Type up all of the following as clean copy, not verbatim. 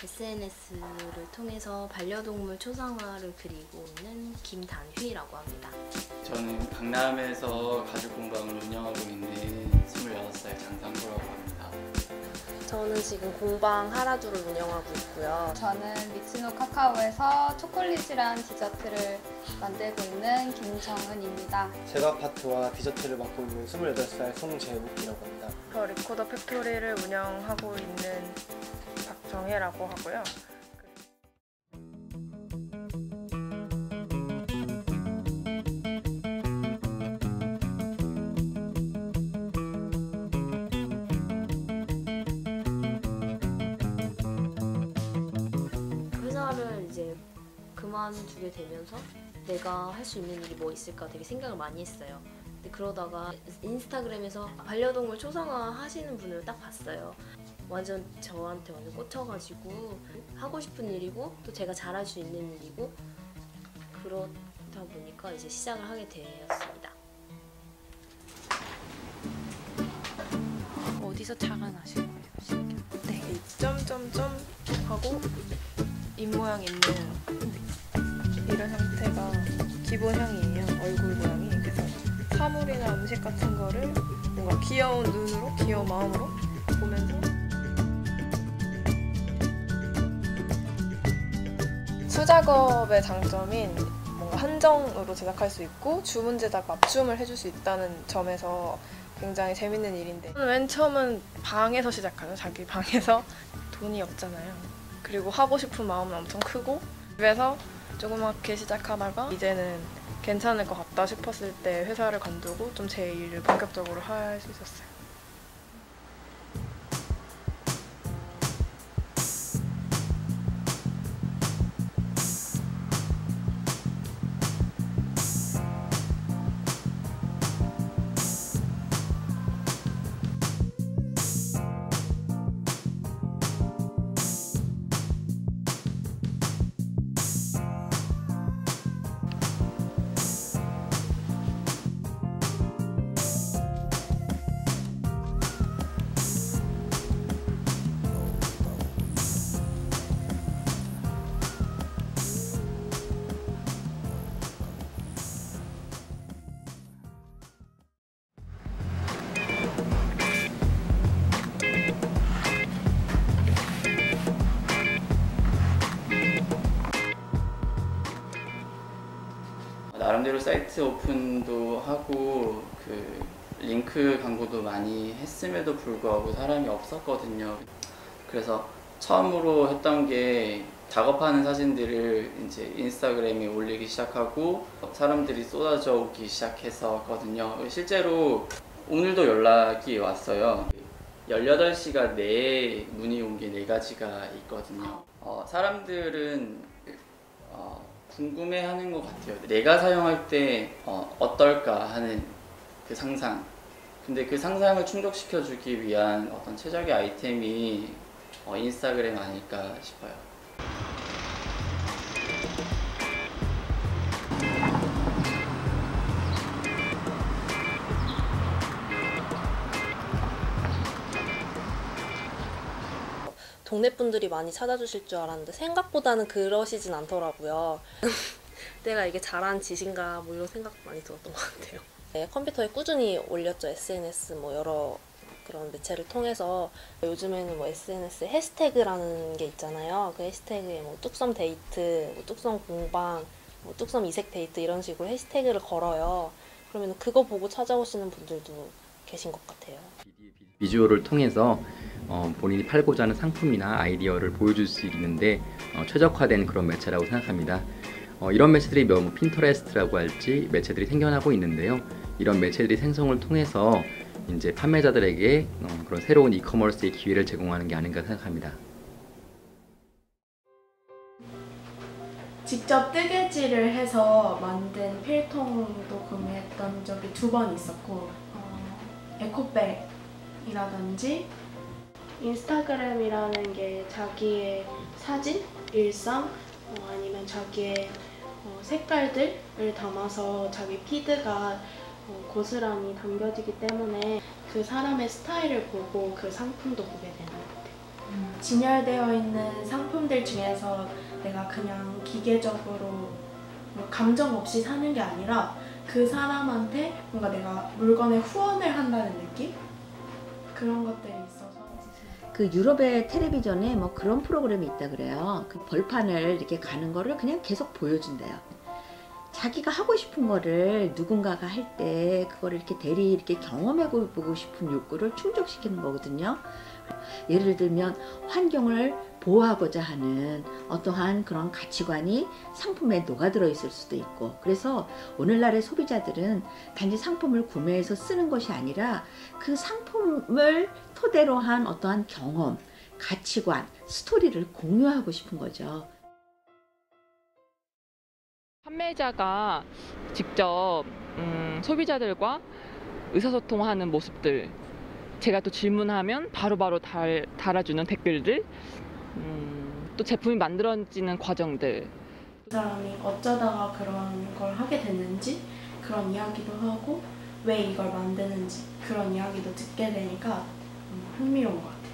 SNS를 통해서 반려동물 초상화를 그리고 있는 김단휘라고 합니다. 저는 강남에서 가죽공방을 운영하고 있는 26살 장상구라고 합니다. 저는 지금 공방 하라주를 운영하고 있고요. 저는 미츠노 카카오에서 초콜릿이란 디저트를 만들고 있는 김정은입니다. 제가 파트와 디저트를 맡고 있는 28살 송재욱이라고 합니다. 리코더 팩토리를 운영하고 있는 박정혜라고 하고요. 회사를 이제 그만두게 되면서 내가 할 수 있는 일이 뭐 있을까 되게 생각을 많이 했어요. 근데 그러다가 인스타그램에서 반려동물 초상화 하시는 분을 딱 봤어요. 완전 저한테 완전 꽂혀가지고 하고 싶은 일이고 또 제가 잘할 수 있는 일이고 그렇다 보니까 이제 시작을 하게 되었습니다. 어디서 자라나신 거예요? 신기하다. 네, 점점점 하고 입 모양 있는 이런 형태가 기본형이에요. 얼굴 모양이. 그래서 사물이나 음식 같은 거를 뭔가 귀여운 눈으로, 귀여운 마음으로 보면서 수작업의 장점인 뭔가 한정으로 제작할 수 있고 주문 제작 맞춤을 해줄 수 있다는 점에서 굉장히 재밌는 일인데, 맨 처음은 방에서 시작하죠. 자기 방에서. 돈이 없잖아요. 그리고 하고 싶은 마음은 엄청 크고, 집에서 조그맣게 시작하다가 이제는 괜찮을 것 같다 싶었을 때 회사를 관두고 좀 제 일을 본격적으로 할 수 있었어요. 나름대로 사이트 오픈도 하고 그 링크 광고도 많이 했음에도 불구하고 사람이 없었거든요. 그래서 처음으로 했던 게 작업하는 사진들을 이제 인스타그램에 올리기 시작하고 사람들이 쏟아져 오기 시작했었거든요. 실제로 오늘도 연락이 왔어요. 18시간 내에 문의 온 게 4가지가 있거든요. 사람들은 궁금해하는 것 같아요. 내가 사용할 때 어떨까 하는 그 상상. 근데 그 상상을 충족시켜주기 위한 어떤 최적의 아이템이 인스타그램 아닐까 싶어요. 동네 분들이 많이 찾아주실 줄 알았는데 생각보다는 그러시진 않더라고요. 내가 이게 잘한 짓인가 뭐 이런 생각 많이 들었던 것 같아요. 네, 컴퓨터에 꾸준히 올렸죠. SNS 뭐 여러 그런 매체를 통해서. 요즘에는 뭐 SNS에 해시태그라는 게 있잖아요. 그 해시태그에 뭐 뚝섬 데이트, 뭐 뚝섬 공방, 뭐 뚝섬 이색 데이트 이런 식으로 해시태그를 걸어요. 그러면 그거 보고 찾아오시는 분들도 계신 것 같아요. 비주얼을 통해서 본인이 팔고자 하는 상품이나 아이디어를 보여줄 수 있는데 최적화된 그런 매체라고 생각합니다. 이런 매체들이 뭐 핀터레스트라고 할지 매체들이 생겨나고 있는데요. 이런 매체들이 생성을 통해서 이제 판매자들에게 그런 새로운 이커머스의 기회를 제공하는 게 아닌가 생각합니다. 직접 뜨개질을 해서 만든 필통도 구매했던 적이 2번 있었고, 에코백이라든지 인스타그램이라는 게 자기의 사진, 일상, 아니면 자기의 색깔들을 담아서 자기 피드가 고스란히 담겨지기 때문에 그 사람의 스타일을 보고 그 상품도 보게 되는 것 같아요. 진열되어 있는 상품들 중에서 내가 그냥 기계적으로 뭐 감정 없이 사는 게 아니라 그 사람한테 뭔가 내가 물건에 후원을 한다는 느낌? 그런 것들이 있어서. 그 유럽의 텔레비전에 뭐 그런 프로그램이 있다 그래요. 그 벌판을 이렇게 가는 거를 그냥 계속 보여준대요. 자기가 하고 싶은 거를 누군가가 할 때 그거를 이렇게 이렇게 경험해 보고 싶은 욕구를 충족시키는 거거든요. 예를 들면 환경을 보호하고자 하는 어떠한 그런 가치관이 상품에 녹아들어 있을 수도 있고, 그래서 오늘날의 소비자들은 단지 상품을 구매해서 쓰는 것이 아니라 그 상품을 토대로 한 어떠한 경험, 가치관, 스토리를 공유하고 싶은 거죠. 판매자가 직접 소비자들과 의사소통하는 모습들, 제가 또 질문하면 바로바로 달아주는 댓글들, 또 제품이 만들어지는 과정들. 그 사람이 어쩌다가 그런 걸 하게 됐는지 그런 이야기도 하고 왜 이걸 만드는지 그런 이야기도 듣게 되니까 흥미로운 것 같아요.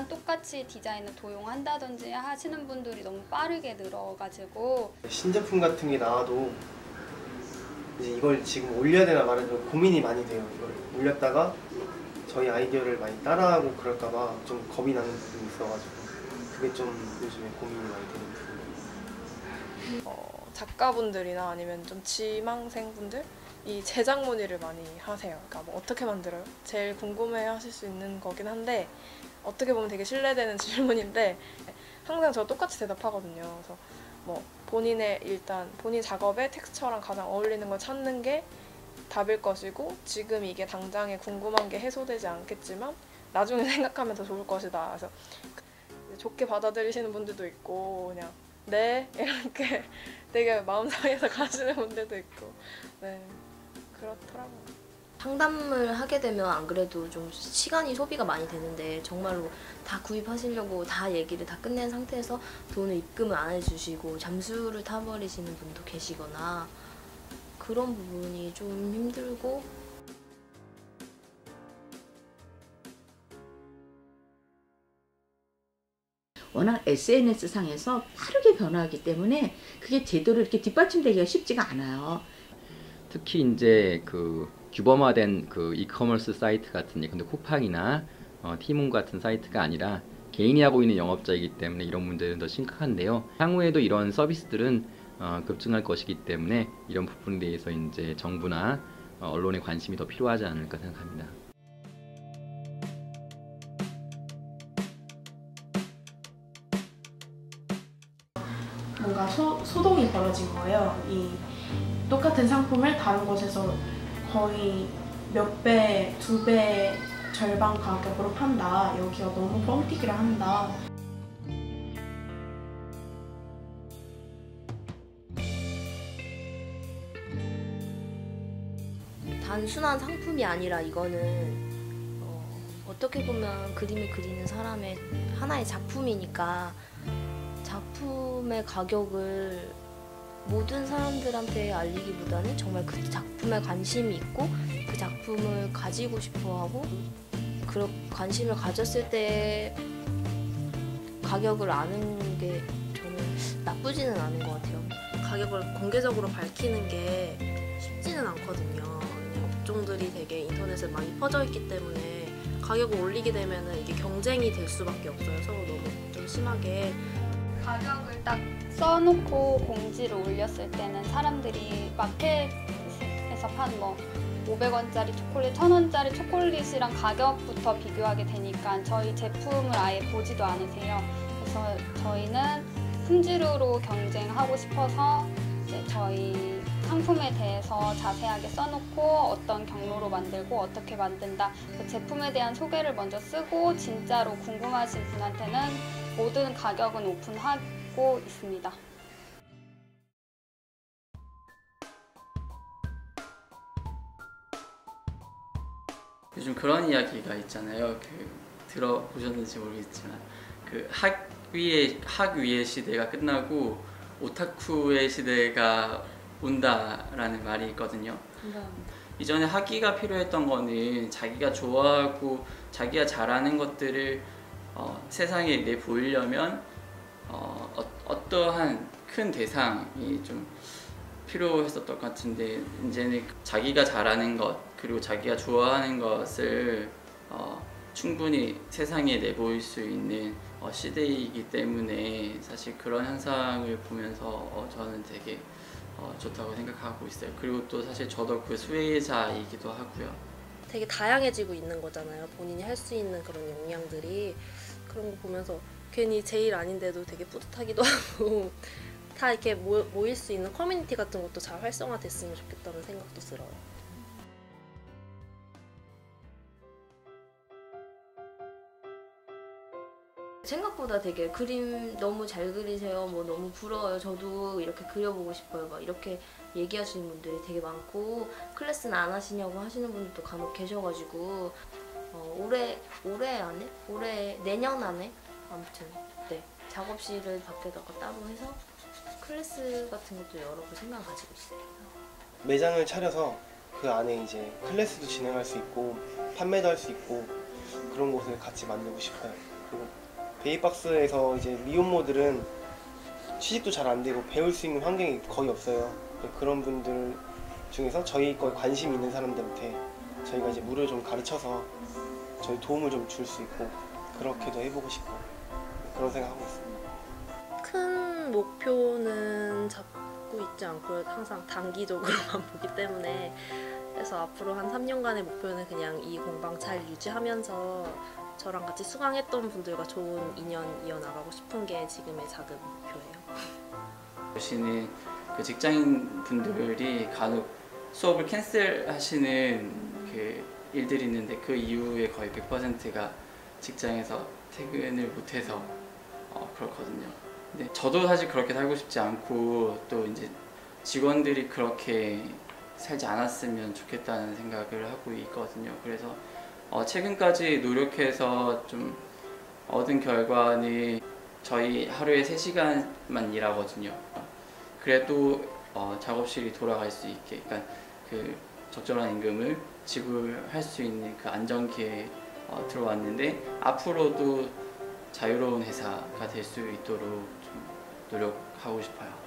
똑같이 디자인을 도용한다든지 하시는 분들이 너무 빠르게 늘어가지고 신제품 같은 게 나와도 이제 이걸 지금 올려야 되나 말아야 되나 고민이 많이 돼요. 이걸 올렸다가 저희 아이디어를 많이 따라하고 그럴까봐 좀 겁이 나는 부분이 있어가지고 그게 좀 요즘에 고민이 많이 되는 부분이에요. 작가분들이나 아니면 좀 지망생분들 이 제작 문의를 많이 하세요. 그러니까 뭐 어떻게 만들어요? 제일 궁금해하실 수 있는 거긴 한데 어떻게 보면 되게 신뢰되는 질문인데 항상 저 똑같이 대답하거든요. 그래서 뭐 일단 본인 작업에 텍스처랑 가장 어울리는 걸 찾는 게 답일 것이고, 지금 이게 당장에 궁금한 게 해소되지 않겠지만 나중에 생각하면 더 좋을 것이다. 그래서 좋게 받아들이시는 분들도 있고 그냥 네 이렇게 되게 마음 상해서 가시는 분들도 있고, 네 그렇더라고요. 상담을 하게 되면 안 그래도 좀 시간이 소비가 많이 되는데 정말로 다 구입하시려고 다 얘기를 다 끝낸 상태에서 돈을 입금을 안 해주시고 잠수를 타버리시는 분도 계시거나 그런 부분이 좀 힘들고, 워낙 SNS 상에서 빠르게 변화하기 때문에 그게 제대로 이렇게 뒷받침되기가 쉽지가 않아요. 특히 이제 그 규범화된 그 이커머스 사이트 같은, 근데 쿠팡이나 티몬 같은 사이트가 아니라 개인이 하고 있는 영업자이기 때문에 이런 문제는 더 심각한데요. 향후에도 이런 서비스들은 급증할 것이기 때문에 이런 부분에 대해서 이제 정부나 언론의 관심이 더 필요하지 않을까 생각합니다. 뭔가 소동이 벌어진 거예요. 이 똑같은 상품을 다른 곳에서 거의 몇 배, 2배 절반 가격으로 판다. 여기가 너무 뻥튀기를 한다. 단순한 상품이 아니라 이거는 어떻게 보면 그림을 그리는 사람의 하나의 작품이니까 작품의 가격을 모든 사람들한테 알리기보다는 정말 그 작품에 관심이 있고 그 작품을 가지고 싶어하고 그런 관심을 가졌을 때 가격을 아는 게 저는 나쁘지는 않은 것 같아요. 가격을 공개적으로 밝히는 게 쉽지는 않거든요. 업종들이 되게 인터넷에 많이 퍼져 있기 때문에 가격을 올리게 되면 이게 경쟁이 될 수밖에 없어요. 서로 너무 좀 심하게. 가격을 딱 써놓고 공지를 올렸을 때는 사람들이 마켓에서 판 뭐 500원짜리 초콜릿, 1000원짜리 초콜릿이랑 가격부터 비교하게 되니까 저희 제품을 아예 보지도 않으세요. 그래서 저희는 품질으로 경쟁하고 싶어서 이제 저희 상품에 대해서 자세하게 써놓고 어떤 경로로 만들고 어떻게 만든다, 그 제품에 대한 소개를 먼저 쓰고 진짜로 궁금하신 분한테는 모든 가격은 오픈하고 있습니다. 요즘 그런 이야기가 있잖아요. 들어보셨는지 모르겠지만 학위의 시대가 끝나고 오타쿠의 시대가 온다라는 말이 있거든요. 이전에 학기가 필요했던 거는 자기가 좋아하고 자기가 잘하는 것들을 세상에 내보이려면 어떠한 큰 대상이 좀 필요했었던 것 같은데, 이제는 자기가 잘하는 것 그리고 자기가 좋아하는 것을 충분히 세상에 내보일 수 있는 시대이기 때문에 사실 그런 현상을 보면서 저는 되게 좋다고 생각하고 있어요. 그리고 또 사실 저도 그 수혜자이기도 하고요. 되게 다양해지고 있는 거잖아요. 본인이 할 수 있는 그런 역량들이. 그런 거 보면서 괜히 제 일 아닌데도 되게 뿌듯하기도 하고 다 이렇게 모일 수 있는 커뮤니티 같은 것도 잘 활성화됐으면 좋겠다는 생각도 들어요. 생각보다 되게 그림 너무 잘 그리세요. 뭐 너무 부러워요. 저도 이렇게 그려보고 싶어요. 막 이렇게 얘기하시는 분들이 되게 많고, 클래스는 안 하시냐고 하시는 분들도 간혹 계셔가지고 올해 안에? 내년 안에? 아무튼 네, 작업실을 밖에다가 따로 해서 클래스 같은 것도 열어볼 생각 가지고 있어요. 매장을 차려서 그 안에 이제 클래스도 진행할 수 있고 판매도 할 수 있고 그런 곳을 같이 만들고 싶어요. 그리고 베이박스에서 이제 미혼모들은 취직도 잘 안 되고 배울 수 있는 환경이 거의 없어요. 그런 분들 중에서 저희 거에 관심 있는 사람들한테 저희가 이제 물을 좀 가르쳐서 저희 도움을 좀 줄 수 있고 그렇게도 해보고 싶고 그런 생각하고 있습니다. 큰 목표는 잡고 있지 않고요. 항상 단기적으로만 보기 때문에. 그래서 앞으로 한 3년간의 목표는 그냥 이 공방 잘 유지하면서 저랑 같이 수강했던 분들과 좋은 인연 이어나가고 싶은 게 지금의 작은 목표예요. 보시는 그 직장인 분들이 간혹 수업을 캔슬하시는 그 일들이 있는데, 그 이후에 거의 100%가 직장에서 퇴근을 못해서 그렇거든요. 근데 저도 사실 그렇게 살고 싶지 않고, 또 이제 직원들이 그렇게 살지 않았으면 좋겠다는 생각을 하고 있거든요. 그래서 최근까지 노력해서 좀 얻은 결과는 저희 하루에 3시간만 일하거든요. 그래도 작업실이 돌아갈 수 있게, 그러니까 그 적절한 임금을 지불할 수 있는 그 안정기에 들어왔는데, 앞으로도 자유로운 회사가 될 수 있도록 좀 노력하고 싶어요.